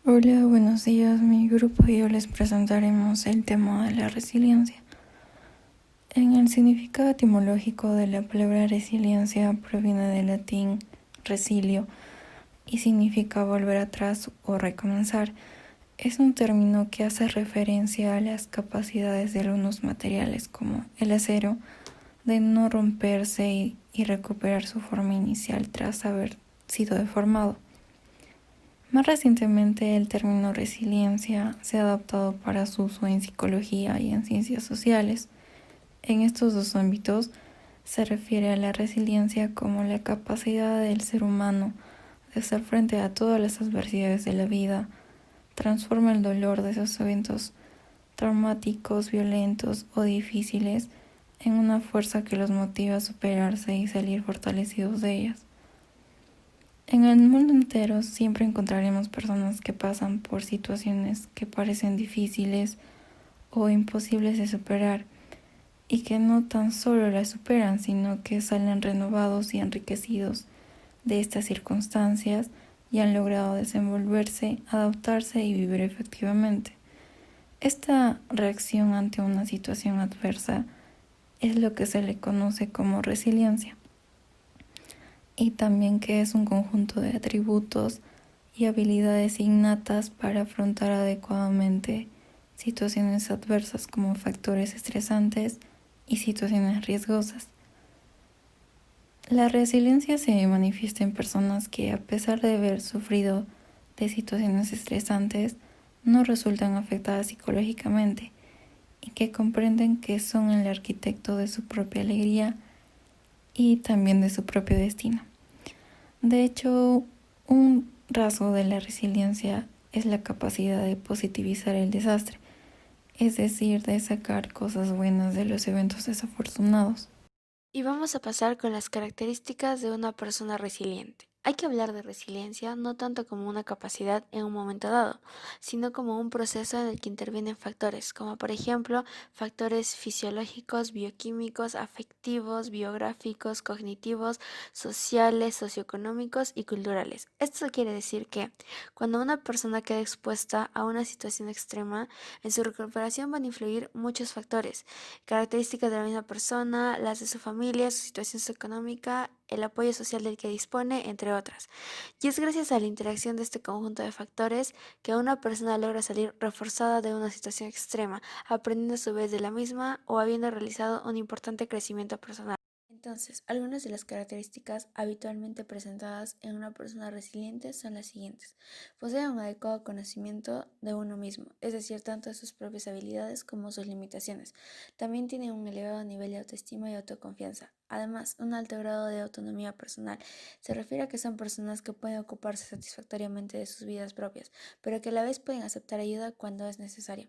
Hola, buenos días. Mi grupo y yo les presentaremos el tema de la resiliencia. En el significado etimológico de la palabra resiliencia proviene del latín resilio y significa volver atrás o recomenzar. Es un término que hace referencia a las capacidades de algunos materiales como el acero de no romperse y recuperar su forma inicial tras haber sido deformado. Más recientemente, el término resiliencia se ha adaptado para su uso en psicología y en ciencias sociales. En estos dos ámbitos se refiere a la resiliencia como la capacidad del ser humano de hacer frente a todas las adversidades de la vida, transforma el dolor de esos eventos traumáticos, violentos o difíciles en una fuerza que los motiva a superarse y salir fortalecidos de ellas. En el mundo entero siempre encontraremos personas que pasan por situaciones que parecen difíciles o imposibles de superar y que no tan solo las superan, sino que salen renovados y enriquecidos de estas circunstancias y han logrado desenvolverse, adaptarse y vivir efectivamente. Esta reacción ante una situación adversa es lo que se le conoce como resiliencia, y también que es un conjunto de atributos y habilidades innatas para afrontar adecuadamente situaciones adversas como factores estresantes y situaciones riesgosas. La resiliencia se manifiesta en personas que, a pesar de haber sufrido de situaciones estresantes, no resultan afectadas psicológicamente y que comprenden que son el arquitecto de su propia alegría y también de su propio destino. De hecho, un rasgo de la resiliencia es la capacidad de positivizar el desastre, es decir, de sacar cosas buenas de los eventos desafortunados. Y vamos a pasar con las características de una persona resiliente. Hay que hablar de resiliencia no tanto como una capacidad en un momento dado, sino como un proceso en el que intervienen factores, como por ejemplo factores fisiológicos, bioquímicos, afectivos, biográficos, cognitivos, sociales, socioeconómicos y culturales. Esto quiere decir que cuando una persona queda expuesta a una situación extrema, en su recuperación van a influir muchos factores, características de la misma persona, las de su familia, su situación económica, el apoyo social del que dispone, entre otras. Y es gracias a la interacción de este conjunto de factores que una persona logra salir reforzada de una situación extrema, aprendiendo a su vez de la misma o habiendo realizado un importante crecimiento personal. Entonces, algunas de las características habitualmente presentadas en una persona resiliente son las siguientes. Posee un adecuado conocimiento de uno mismo, es decir, tanto de sus propias habilidades como sus limitaciones. También tiene un elevado nivel de autoestima y autoconfianza. Además, un alto grado de autonomía personal. Se refiere a que son personas que pueden ocuparse satisfactoriamente de sus vidas propias, pero que a la vez pueden aceptar ayuda cuando es necesario.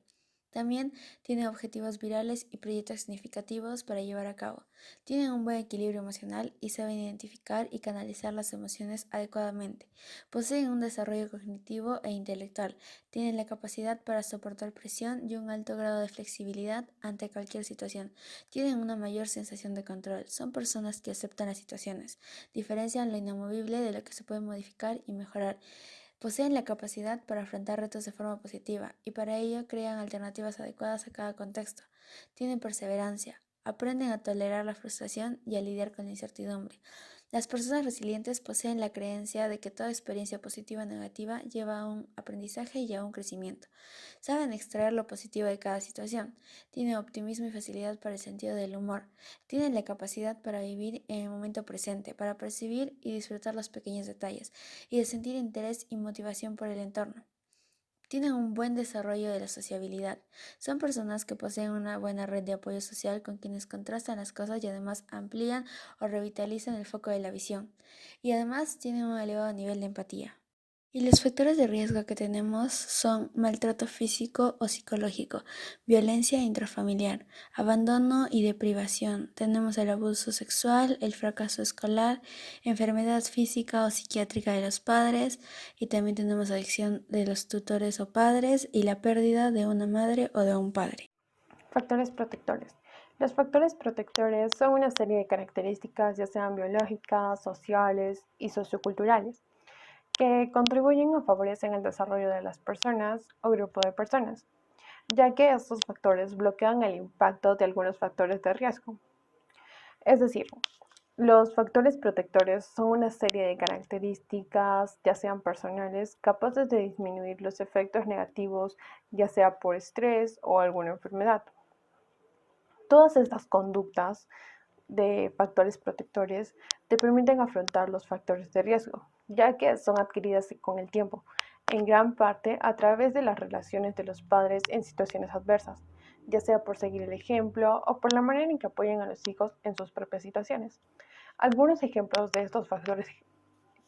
También tienen objetivos virales y proyectos significativos para llevar a cabo. Tienen un buen equilibrio emocional y saben identificar y canalizar las emociones adecuadamente. Poseen un desarrollo cognitivo e intelectual. Tienen la capacidad para soportar presión y un alto grado de flexibilidad ante cualquier situación. Tienen una mayor sensación de control. Son personas que aceptan las situaciones. Diferencian lo inamovible de lo que se puede modificar y mejorar. Poseen la capacidad para afrontar retos de forma positiva y para ello crean alternativas adecuadas a cada contexto. Tienen perseverancia, aprenden a tolerar la frustración y a lidiar con la incertidumbre. Las personas resilientes poseen la creencia de que toda experiencia positiva o negativa lleva a un aprendizaje y a un crecimiento. Saben extraer lo positivo de cada situación. Tienen optimismo y facilidad para el sentido del humor. Tienen la capacidad para vivir en el momento presente, para percibir y disfrutar los pequeños detalles y de sentir interés y motivación por el entorno. Tienen un buen desarrollo de la sociabilidad. Son personas que poseen una buena red de apoyo social con quienes contrastan las cosas y además amplían o revitalizan el foco de la visión. Y además tienen un elevado nivel de empatía. Y los factores de riesgo que tenemos son maltrato físico o psicológico, violencia intrafamiliar, abandono y deprivación. Tenemos el abuso sexual, el fracaso escolar, enfermedad física o psiquiátrica de los padres, y también tenemos adicción de los tutores o padres y la pérdida de una madre o de un padre. Factores protectores. Los factores protectores son una serie de características, ya sean biológicas, sociales y socioculturales, que contribuyen o favorecen el desarrollo de las personas o grupo de personas, ya que estos factores bloquean el impacto de algunos factores de riesgo. Es decir, los factores protectores son una serie de características, ya sean personales, capaces de disminuir los efectos negativos, ya sea por estrés o alguna enfermedad. Todas estas conductas de factores protectores te permiten afrontar los factores de riesgo, ya que son adquiridas con el tiempo, en gran parte a través de las relaciones de los padres en situaciones adversas, ya sea por seguir el ejemplo o por la manera en que apoyan a los hijos en sus propias situaciones. Algunos ejemplos de estos factores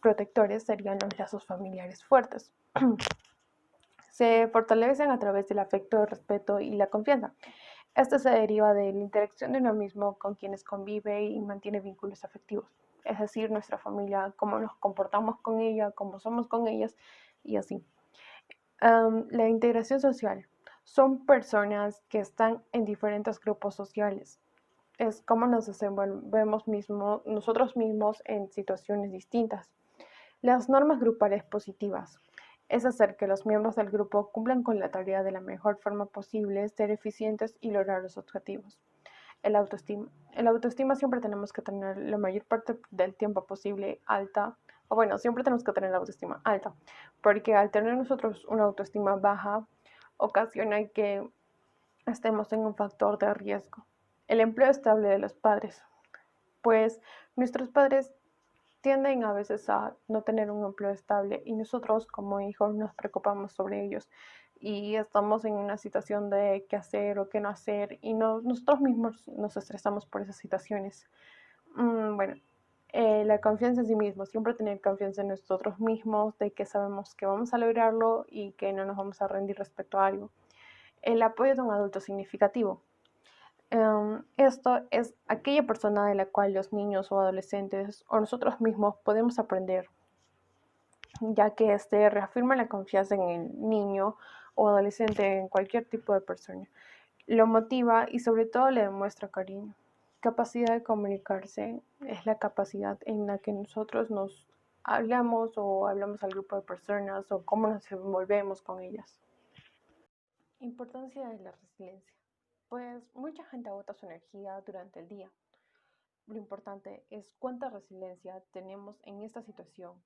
protectores serían los lazos familiares fuertes. Se fortalecen a través del afecto, el respeto y la confianza. Esto se deriva de la interacción de uno mismo con quienes convive y mantiene vínculos afectivos. Es decir, nuestra familia, cómo nos comportamos con ella, cómo somos con ellas y así. La integración social. Son personas que están en diferentes grupos sociales. Es cómo nos desenvolvemos nosotros mismos en situaciones distintas. Las normas grupales positivas es hacer que los miembros del grupo cumplan con la tarea de la mejor forma posible, ser eficientes y lograr los objetivos. El autoestima. El autoestima siempre tenemos que tener la mayor parte del tiempo posible alta, o bueno, siempre tenemos que tener la autoestima alta, porque al tener nosotros una autoestima baja, ocasiona que estemos en un factor de riesgo. El empleo estable de los padres. Pues nuestros padres tienden a veces a no tener un empleo estable y nosotros como hijos nos preocupamos sobre ellos y estamos en una situación de qué hacer o qué no hacer y nosotros mismos nos estresamos por esas situaciones. Bueno, la confianza en sí mismo, siempre tener confianza en nosotros mismos, de que sabemos que vamos a lograrlo y que no nos vamos a rendir respecto a algo. El apoyo de un adulto significativo. Esto es aquella persona de la cual los niños o adolescentes o nosotros mismos podemos aprender, ya que este reafirma la confianza en el niño o adolescente, en cualquier tipo de persona. Lo motiva y sobre todo le demuestra cariño. Capacidad de comunicarse es la capacidad en la que nosotros nos hablamos o hablamos al grupo de personas o cómo nos envolvemos con ellas. Importancia de la resiliencia. Pues mucha gente agota su energía durante el día. Lo importante es cuánta resiliencia tenemos en esta situación,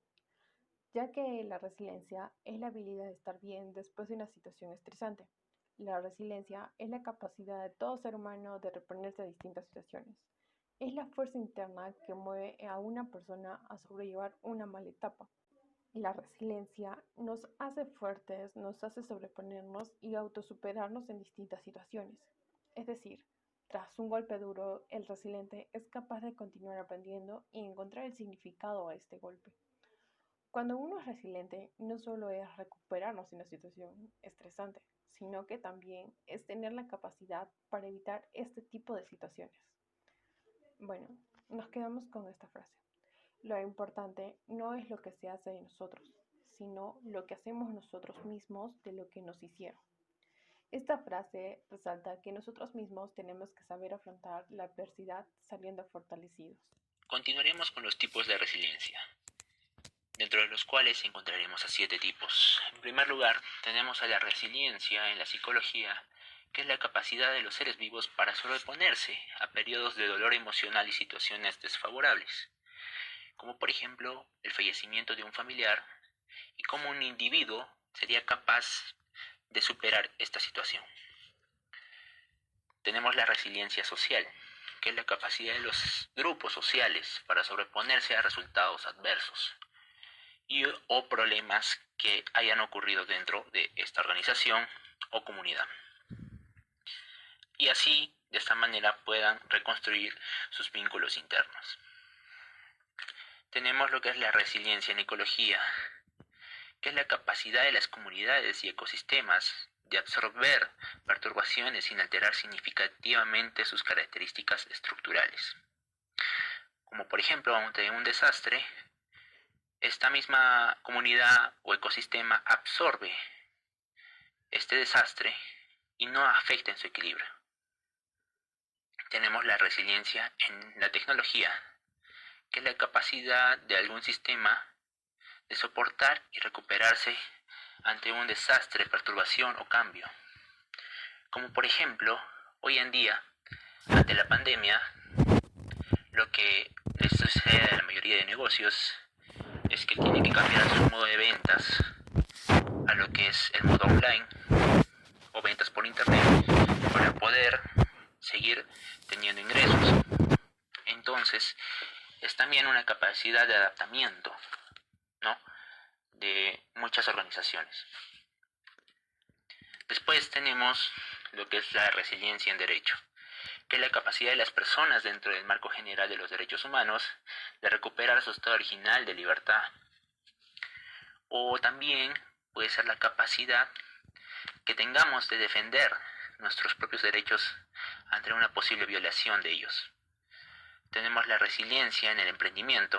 ya que la resiliencia es la habilidad de estar bien después de una situación estresante. La resiliencia es la capacidad de todo ser humano de reponerse a distintas situaciones. Es la fuerza interna que mueve a una persona a sobrellevar una mala etapa. La resiliencia nos hace fuertes, nos hace sobreponernos y autosuperarnos en distintas situaciones. Es decir, tras un golpe duro, el resiliente es capaz de continuar aprendiendo y encontrar el significado a este golpe. Cuando uno es resiliente, no solo es recuperarnos en una situación estresante, sino que también es tener la capacidad para evitar este tipo de situaciones. Bueno, nos quedamos con esta frase. Lo importante no es lo que se hace de nosotros, sino lo que hacemos nosotros mismos de lo que nos hicieron. Esta frase resalta que nosotros mismos tenemos que saber afrontar la adversidad saliendo fortalecidos. Continuaremos con los tipos de resiliencia, dentro de los cuales encontraremos a 7 tipos. En primer lugar, tenemos a la resiliencia en la psicología, que es la capacidad de los seres vivos para sobreponerse a periodos de dolor emocional y situaciones desfavorables, como por ejemplo el fallecimiento de un familiar, y cómo un individuo sería capaz de superar esta situación. Tenemos la resiliencia social, que es la capacidad de los grupos sociales para sobreponerse a resultados adversos o problemas que hayan ocurrido dentro de esta organización o comunidad. Y así, de esta manera, puedan reconstruir sus vínculos internos. Tenemos lo que es la resiliencia en ecología, que es la capacidad de las comunidades y ecosistemas de absorber perturbaciones sin alterar significativamente sus características estructurales. Como por ejemplo, ante un desastre, esta misma comunidad o ecosistema absorbe este desastre y no afecta en su equilibrio. Tenemos la resiliencia en la tecnología, que es la capacidad de algún sistema de soportar y recuperarse ante un desastre, perturbación o cambio. Como por ejemplo, hoy en día, ante la pandemia, lo que les sucede a la mayoría de negocios es que tienen que cambiar su modo de ventas a lo que es el modo online o ventas por internet para poder seguir teniendo ingresos. Entonces, es también una capacidad de adaptamiento, ¿no?, de muchas organizaciones. Después tenemos lo que es la resiliencia en derecho, que es la capacidad de las personas dentro del marco general de los derechos humanos de recuperar su estado original de libertad. O también puede ser la capacidad que tengamos de defender nuestros propios derechos ante una posible violación de ellos. Tenemos la resiliencia en el emprendimiento,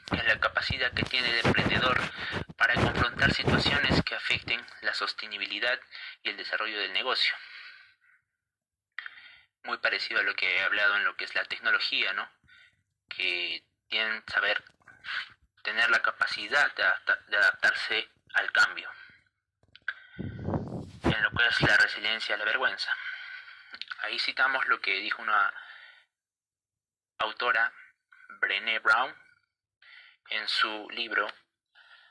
que es la capacidad que tiene el emprendedor para confrontar situaciones que afecten la sostenibilidad y el desarrollo del negocio. Muy parecido a lo que he hablado en lo que es la tecnología, ¿no?, que tienen saber tener la capacidad de adaptarse al cambio. En lo que es la resiliencia a la vergüenza, ahí citamos lo que dijo una autora, Brené Brown, en su libro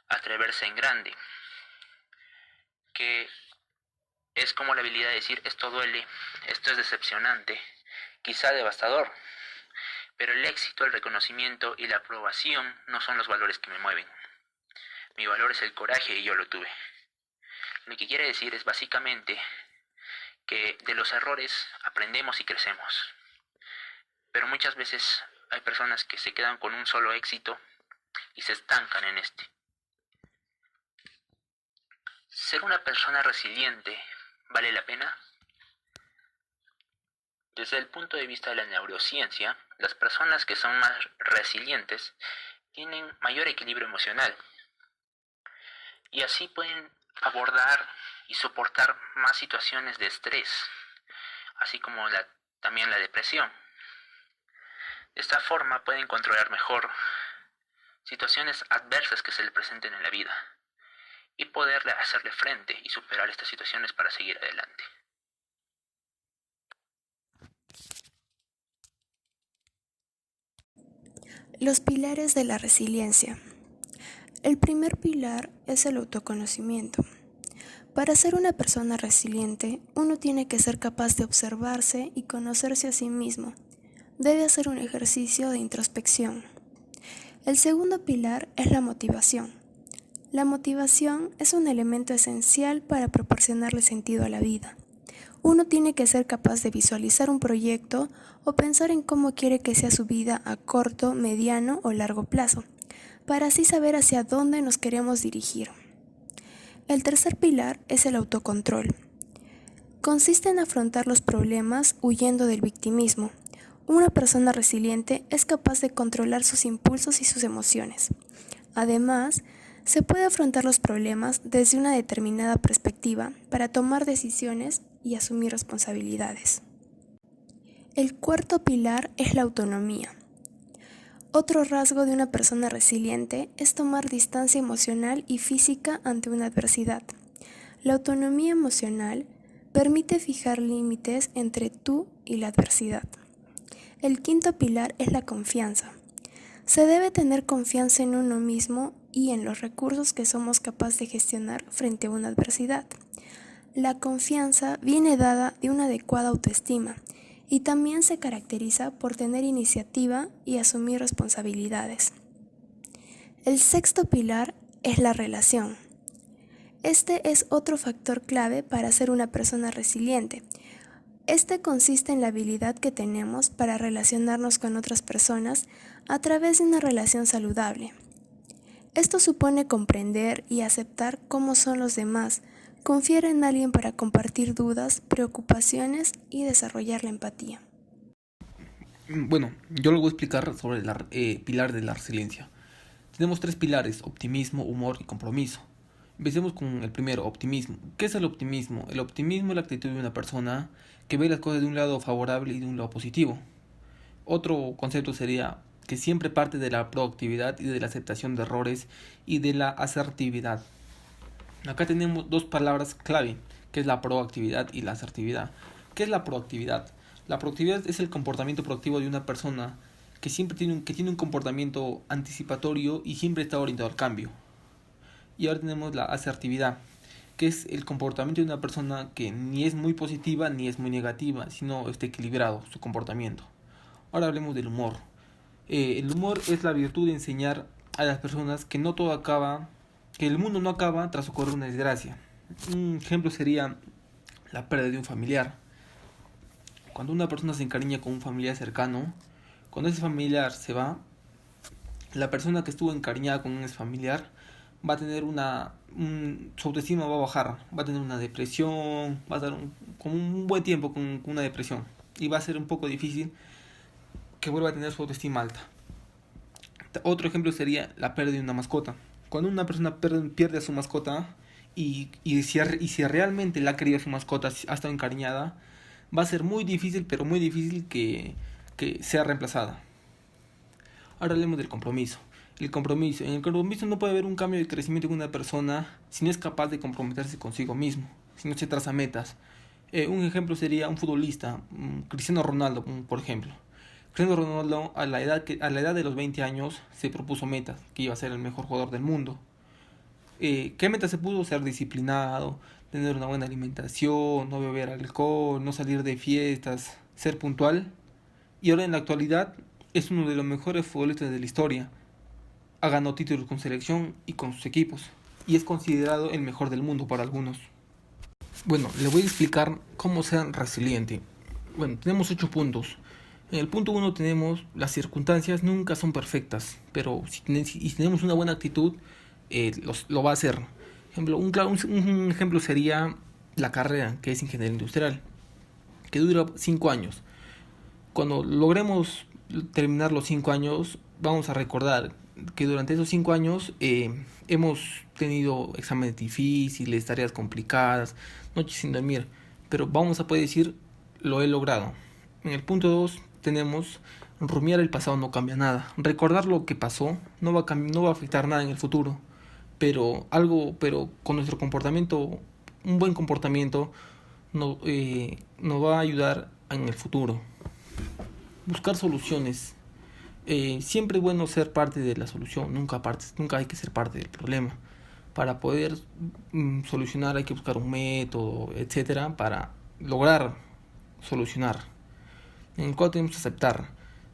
Atreverse en Grande, que es como la habilidad de decir: esto duele, esto es decepcionante, quizá devastador, pero el éxito, el reconocimiento y la aprobación no son los valores que me mueven. Mi valor es el coraje y yo lo tuve. Lo que quiere decir es básicamente que de los errores aprendemos y crecemos. Pero muchas veces hay personas que se quedan con un solo éxito y se estancan en este. ¿Ser una persona resiliente vale la pena? Desde el punto de vista de la neurociencia, las personas que son más resilientes tienen mayor equilibrio emocional y así pueden abordar y soportar más situaciones de estrés, así como también la depresión. De esta forma pueden controlar mejor situaciones adversas que se les presenten en la vida y poder hacerle frente y superar estas situaciones para seguir adelante. Los pilares de la resiliencia. El primer pilar es el autoconocimiento. Para ser una persona resiliente, uno tiene que ser capaz de observarse y conocerse a sí mismo. Debe hacer un ejercicio de introspección. El segundo pilar es la motivación. La motivación es un elemento esencial para proporcionarle sentido a la vida. Uno tiene que ser capaz de visualizar un proyecto o pensar en cómo quiere que sea su vida a corto, mediano o largo plazo, para así saber hacia dónde nos queremos dirigir. El tercer pilar es el autocontrol. Consiste en afrontar los problemas huyendo del victimismo. Una persona resiliente es capaz de controlar sus impulsos y sus emociones. Además, se puede afrontar los problemas desde una determinada perspectiva para tomar decisiones y asumir responsabilidades. El cuarto pilar es la autonomía. Otro rasgo de una persona resiliente es tomar distancia emocional y física ante una adversidad. La autonomía emocional permite fijar límites entre tú y la adversidad. El quinto pilar es la confianza. Se debe tener confianza en uno mismo y en los recursos que somos capaces de gestionar frente a una adversidad. La confianza viene dada de una adecuada autoestima y también se caracteriza por tener iniciativa y asumir responsabilidades. El sexto pilar es la relación. Este es otro factor clave para ser una persona resiliente. Este consiste en la habilidad que tenemos para relacionarnos con otras personas a través de una relación saludable. Esto supone comprender y aceptar cómo son los demás, confiar en alguien para compartir dudas, preocupaciones y desarrollar la empatía. Bueno, yo les voy a explicar sobre el pilar de la resiliencia. Tenemos 3 pilares: optimismo, humor y compromiso. Empecemos con el primero, optimismo. ¿Qué es el optimismo? El optimismo es la actitud de una persona que ve las cosas de un lado favorable y de un lado positivo. Otro concepto sería que siempre parte de la proactividad y de la aceptación de errores y de la asertividad. Acá tenemos dos palabras clave, que es la proactividad y la asertividad. ¿Qué es la proactividad? La proactividad es el comportamiento proactivo de una persona que siempre tiene un comportamiento anticipatorio y siempre está orientado al cambio. Y ahora tenemos la asertividad, que es el comportamiento de una persona que ni es muy positiva ni es muy negativa, sino está equilibrado su comportamiento. Ahora hablemos del humor. El humor es la virtud de enseñar a las personas que no todo acaba, que el mundo no acaba tras ocurrir una desgracia. Un ejemplo sería la pérdida de un familiar. Cuando una persona se encariña con un familiar cercano, cuando ese familiar se va, la persona que estuvo encariñada con ese familiar va a tener su autoestima va a bajar, va a tener una depresión, va a estar con un buen tiempo con una depresión y va a ser un poco difícil que vuelva a tener su autoestima alta. Otro ejemplo sería la pérdida de una mascota. Cuando una persona pierde a su mascota y si realmente la ha querido a su mascota, ha estado encariñada, va a ser muy difícil, pero muy difícil que sea reemplazada. Ahora hablemos del compromiso. En el compromiso no puede haber un cambio de crecimiento en una persona si no es capaz de comprometerse consigo mismo, si no se traza metas. Un ejemplo sería un futbolista, Cristiano Ronaldo, por ejemplo. Cristiano Ronaldo a la edad de los 20 años se propuso metas, que iba a ser el mejor jugador del mundo. ¿Qué metas se puso? Ser disciplinado, tener una buena alimentación, no beber alcohol, no salir de fiestas, ser puntual. Y ahora en la actualidad es uno de los mejores futbolistas de la historia. Ha ganado títulos con selección y con sus equipos. Y es considerado el mejor del mundo para algunos. Bueno, le voy a explicar cómo ser resiliente. Bueno, tenemos 8 puntos. En el punto 1 tenemos las circunstancias nunca son perfectas, pero si tenemos una buena actitud, lo va a hacer. Un ejemplo sería la carrera, que es ingeniería industrial, que dura 5 años. Cuando logremos terminar los 5 años, vamos a recordar que durante esos 5 años hemos tenido exámenes difíciles, tareas complicadas, noches sin dormir, pero vamos a poder decir, lo he logrado. En el punto 2 tenemos rumiar el pasado no cambia nada. Recordar lo que pasó no va a afectar nada en el futuro, pero con nuestro comportamiento, un buen comportamiento nos va a ayudar en el futuro. Buscar soluciones. Siempre es bueno ser parte de la solución, nunca hay que ser parte del problema. Para poder solucionar hay que buscar un método, etcétera, para lograr solucionar. En el cual tenemos que aceptar.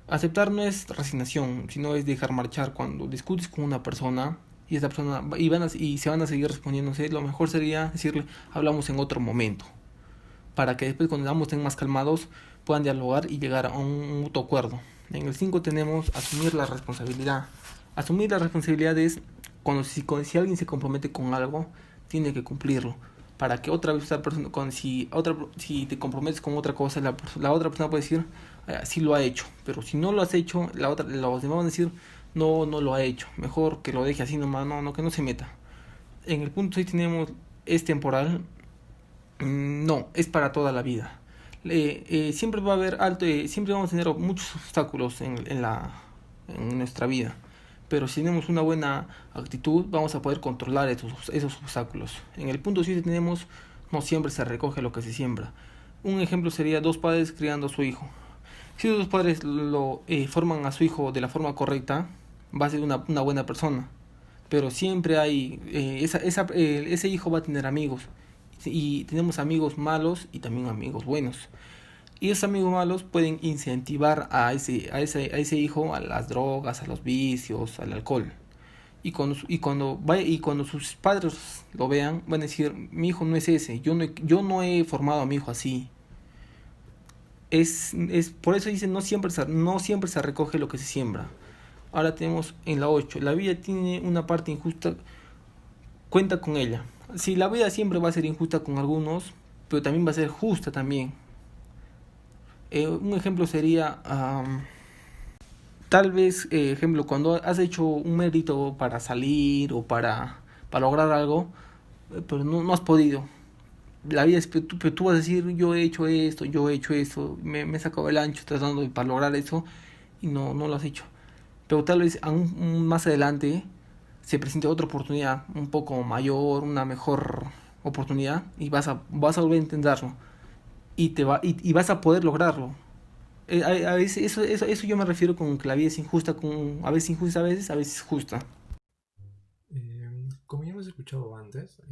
Aceptar no es resignación, sino es dejar marchar. Cuando discutes con una persona y esta persona y se van a seguir respondiéndose, lo mejor sería decirle, hablamos en otro momento, para que después cuando ambos estén más calmados puedan dialogar y llegar a un mutuo acuerdo. En el 5 tenemos asumir la responsabilidad. Asumir la responsabilidad es si alguien se compromete con algo, tiene que cumplirlo. Para que otra vez esta persona, si te comprometes con otra cosa, la otra persona puede decir, sí lo ha hecho. Pero si no lo has hecho, los demás van a decir, no lo ha hecho. Mejor que lo deje así nomás, que no se meta. En el punto 6 tenemos, es temporal. No, es para toda la vida. Siempre va a haber siempre vamos a tener muchos obstáculos en nuestra vida, pero si tenemos una buena actitud vamos a poder controlar esos obstáculos. En el punto 7 tenemos, no siempre se recoge lo que se siembra. Un ejemplo sería 2 padres criando a su hijo. Si los 2 padres forman a su hijo de la forma correcta, va a ser una buena persona, pero siempre hay ese hijo va a tener amigos. Y tenemos amigos malos y también amigos buenos. Y esos amigos malos pueden incentivar a ese hijo a las drogas, a los vicios, al alcohol. Y cuando sus padres lo vean, van a decir, mi hijo no es ese, yo no he formado a mi hijo así. Por eso dicen, no siempre se recoge lo que se siembra. Ahora tenemos en la 8, la vida tiene una parte injusta, cuenta con ella. Si la vida siempre va a ser injusta con algunos, pero también va a ser justa también. Un ejemplo sería, tal vez, cuando has hecho un mérito para salir o para lograr algo, pero no has podido. La vida pero tú vas a decir, yo he hecho esto, me he sacado el ancho tratando para lograr eso y no lo has hecho. pero tal vez aún más adelante se presente otra oportunidad un poco mayor, una mejor oportunidad, y vas a volver a intentarlo y vas a poder lograrlo. A veces eso yo me refiero con que la vida es injusta, a veces injusta, a veces justa. Como ya hemos escuchado antes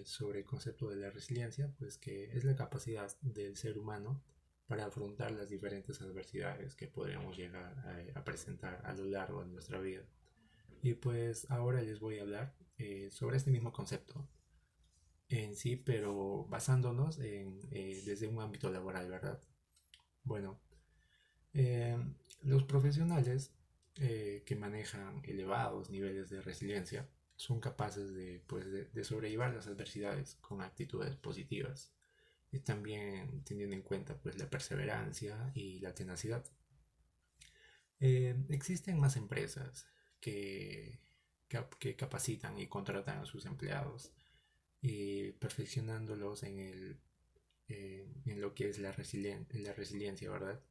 sobre el concepto de la resiliencia, pues que es la capacidad del ser humano para afrontar las diferentes adversidades que podríamos llegar a presentar a lo largo de nuestra vida. Y pues ahora les voy a hablar sobre este mismo concepto en sí, pero basándonos desde un ámbito laboral, ¿verdad? Bueno, eh, los profesionales que manejan elevados niveles de resiliencia son capaces de sobrellevar las adversidades con actitudes positivas y también teniendo en cuenta pues la perseverancia y la tenacidad. Existen más empresas que capacitan y contratan a sus empleados y perfeccionándolos en lo que es la resiliencia, ¿verdad?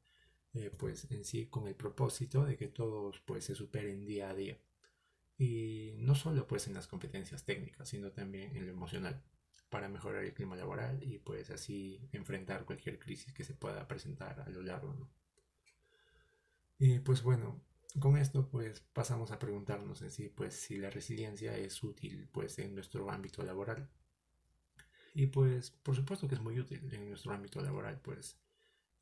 Pues en sí con el propósito de que todos pues se superen día a día y no solo pues en las competencias técnicas sino también en lo emocional para mejorar el clima laboral y pues así enfrentar cualquier crisis que se pueda presentar a lo largo, ¿no? Y pues bueno, con esto pues pasamos a preguntarnos en sí pues si la resiliencia es útil pues en nuestro ámbito laboral. Y pues por supuesto que es muy útil en nuestro ámbito laboral pues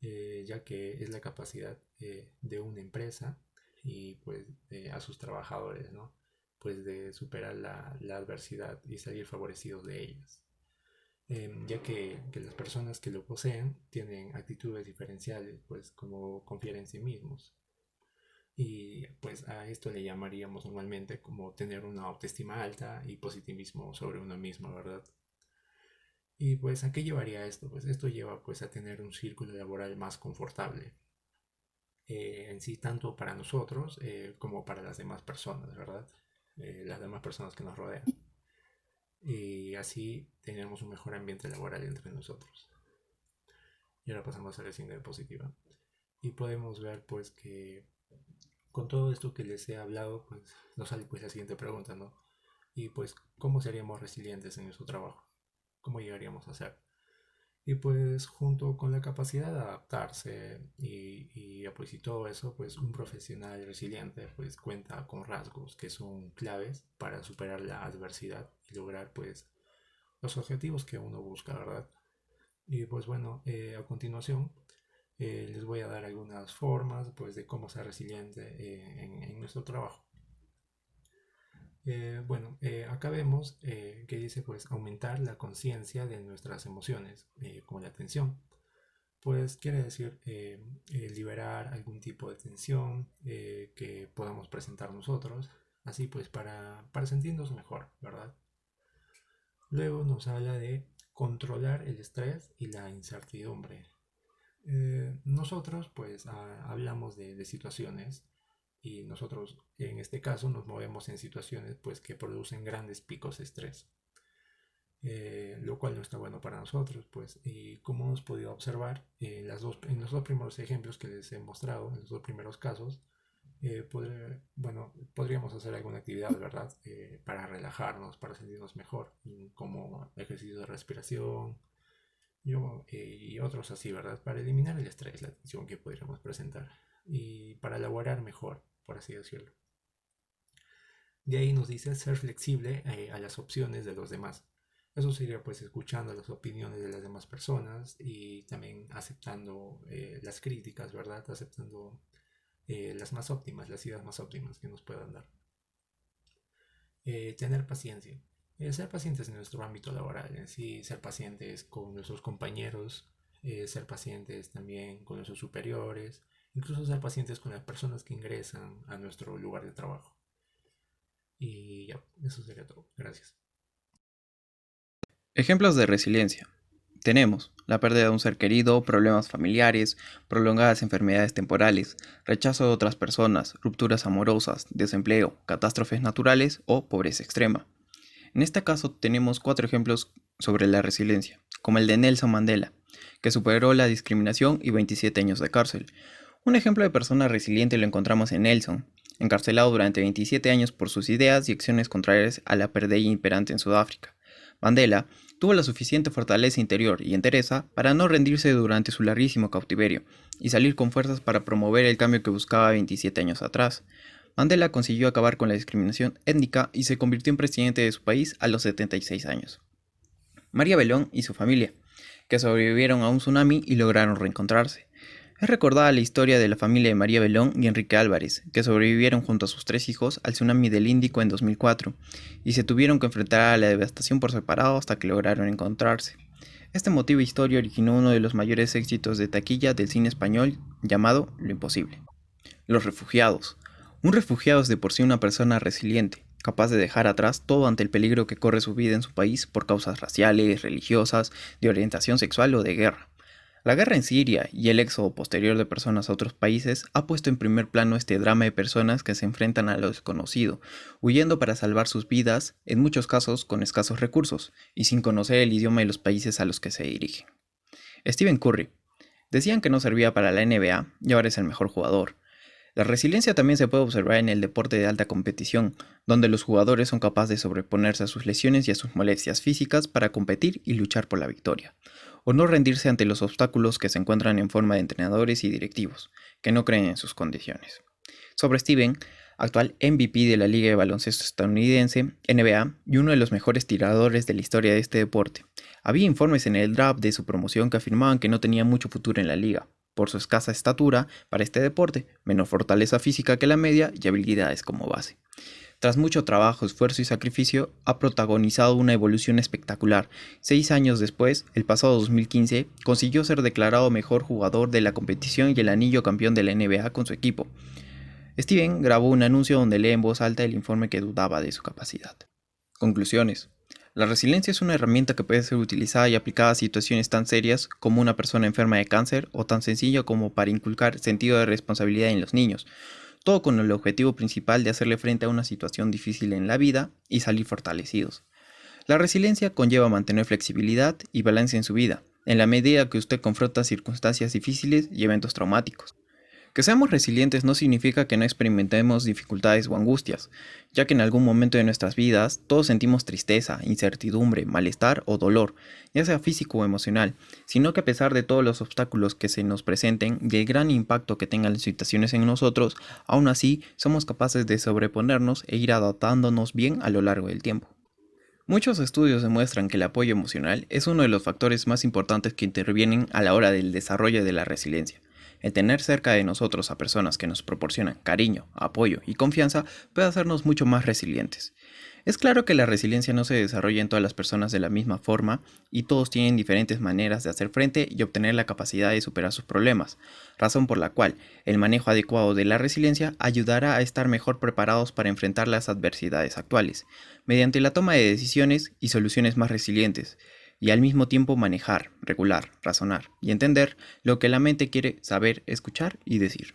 ya que es la capacidad de una empresa y pues a sus trabajadores, ¿no? Pues de superar la adversidad y salir favorecidos de ellas. Ya que las personas que lo poseen tienen actitudes diferenciales, pues como confiar en sí mismos. Y pues a esto le llamaríamos normalmente como tener una autoestima alta y positivismo sobre uno mismo, ¿verdad? Y pues ¿a qué llevaría esto? Pues esto lleva pues a tener un círculo laboral más confortable en sí tanto para nosotros como para las demás personas, ¿verdad? Las demás personas que nos rodean. Y así tenemos un mejor ambiente laboral entre nosotros. Y ahora pasamos a la siguiente diapositiva. Y podemos ver pues que con todo esto que les he hablado, pues nos sale pues la siguiente pregunta, ¿no? Y pues, ¿cómo seríamos resilientes en nuestro trabajo? ¿Cómo llegaríamos a ser? Y pues junto con la capacidad de adaptarse pues y todo eso, pues un profesional resiliente pues cuenta con rasgos que son claves para superar la adversidad y lograr pues los objetivos que uno busca, ¿verdad? Y pues bueno, a continuación les voy a dar algunas formas pues de cómo ser resiliente en nuestro trabajo. Acá vemos que dice pues aumentar la conciencia de nuestras emociones, como la tensión. Pues quiere decir liberar algún tipo de tensión que podamos presentar nosotros, así pues para sentirnos mejor, ¿verdad? Luego nos habla de controlar el estrés y la incertidumbre. Nosotros pues hablamos de situaciones y nosotros en este caso nos movemos en situaciones pues que producen grandes picos de estrés, lo cual no está bueno para nosotros pues. Y como hemos podido observar en los dos primeros ejemplos que les he mostrado, en los dos primeros casos, podríamos hacer alguna actividad, ¿verdad? Para relajarnos, para sentirnos mejor, como ejercicio de respiración y otros así, ¿verdad? Para eliminar el estrés, la tensión que podríamos presentar y para elaborar mejor, por así decirlo. De ahí nos dice ser flexible a las opciones de los demás. Eso sería pues escuchando las opiniones de las demás personas y también aceptando las críticas, ¿verdad? Aceptando las más óptimas, las ideas más óptimas que nos puedan dar. Tener paciencia. Ser pacientes en nuestro ámbito laboral, en sí, ser pacientes con nuestros compañeros, ser pacientes también con nuestros superiores, incluso ser pacientes con las personas que ingresan a nuestro lugar de trabajo. Y ya, eso sería todo. Gracias. Ejemplos de resiliencia. Tenemos la pérdida de un ser querido, problemas familiares, prolongadas enfermedades temporales, rechazo de otras personas, rupturas amorosas, desempleo, catástrofes naturales o pobreza extrema. En este caso tenemos 4 ejemplos sobre la resiliencia, como el de Nelson Mandela, que superó la discriminación y 27 años de cárcel. Un ejemplo de persona resiliente lo encontramos en Nelson, encarcelado durante 27 años por sus ideas y acciones contrarias a la apartheid imperante en Sudáfrica. Mandela tuvo la suficiente fortaleza interior y entereza para no rendirse durante su larguísimo cautiverio y salir con fuerzas para promover el cambio que buscaba 27 años atrás. Mandela consiguió acabar con la discriminación étnica y se convirtió en presidente de su país a los 76 años. María Belón y su familia, que sobrevivieron a un tsunami y lograron reencontrarse. Es recordada la historia de la familia de María Belón y Enrique Álvarez, que sobrevivieron junto a sus 3 hijos al tsunami del Índico en 2004 y se tuvieron que enfrentar a la devastación por separado hasta que lograron encontrarse. Esta emotiva historia originó uno de los mayores éxitos de taquilla del cine español llamado Lo Imposible. Los refugiados. Un refugiado es de por sí una persona resiliente, capaz de dejar atrás todo ante el peligro que corre su vida en su país por causas raciales, religiosas, de orientación sexual o de guerra. La guerra en Siria y el éxodo posterior de personas a otros países ha puesto en primer plano este drama de personas que se enfrentan a lo desconocido, huyendo para salvar sus vidas, en muchos casos con escasos recursos y sin conocer el idioma de los países a los que se dirigen. Stephen Curry. Decían que no servía para la NBA y ahora es el mejor jugador. La resiliencia también se puede observar en el deporte de alta competición, donde los jugadores son capaces de sobreponerse a sus lesiones y a sus molestias físicas para competir y luchar por la victoria, o no rendirse ante los obstáculos que se encuentran en forma de entrenadores y directivos, que no creen en sus condiciones. Sobre Steven, actual MVP de la Liga de Baloncesto Estadounidense, NBA, y uno de los mejores tiradores de la historia de este deporte, había informes en el draft de su promoción que afirmaban que no tenía mucho futuro en la liga, por su escasa estatura para este deporte, menor fortaleza física que la media y habilidades como base. Tras mucho trabajo, esfuerzo y sacrificio, ha protagonizado una evolución espectacular. 6 años después, el pasado 2015, consiguió ser declarado mejor jugador de la competición y el anillo campeón de la NBA con su equipo. Steven grabó un anuncio donde lee en voz alta el informe que dudaba de su capacidad. Conclusiones. La resiliencia es una herramienta que puede ser utilizada y aplicada a situaciones tan serias como una persona enferma de cáncer o tan sencillo como para inculcar sentido de responsabilidad en los niños, todo con el objetivo principal de hacerle frente a una situación difícil en la vida y salir fortalecidos. La resiliencia conlleva mantener flexibilidad y balance en su vida, en la medida que usted confronta circunstancias difíciles y eventos traumáticos. Que seamos resilientes no significa que no experimentemos dificultades o angustias, ya que en algún momento de nuestras vidas todos sentimos tristeza, incertidumbre, malestar o dolor, ya sea físico o emocional, sino que a pesar de todos los obstáculos que se nos presenten y el gran impacto que tengan las situaciones en nosotros, aún así somos capaces de sobreponernos e ir adaptándonos bien a lo largo del tiempo. Muchos estudios demuestran que el apoyo emocional es uno de los factores más importantes que intervienen a la hora del desarrollo de la resiliencia. El tener cerca de nosotros a personas que nos proporcionan cariño, apoyo y confianza puede hacernos mucho más resilientes. Es claro que la resiliencia no se desarrolla en todas las personas de la misma forma y todos tienen diferentes maneras de hacer frente y obtener la capacidad de superar sus problemas, razón por la cual el manejo adecuado de la resiliencia ayudará a estar mejor preparados para enfrentar las adversidades actuales, mediante la toma de decisiones y soluciones más resilientes, y al mismo tiempo manejar, regular, razonar y entender lo que la mente quiere saber, escuchar y decir.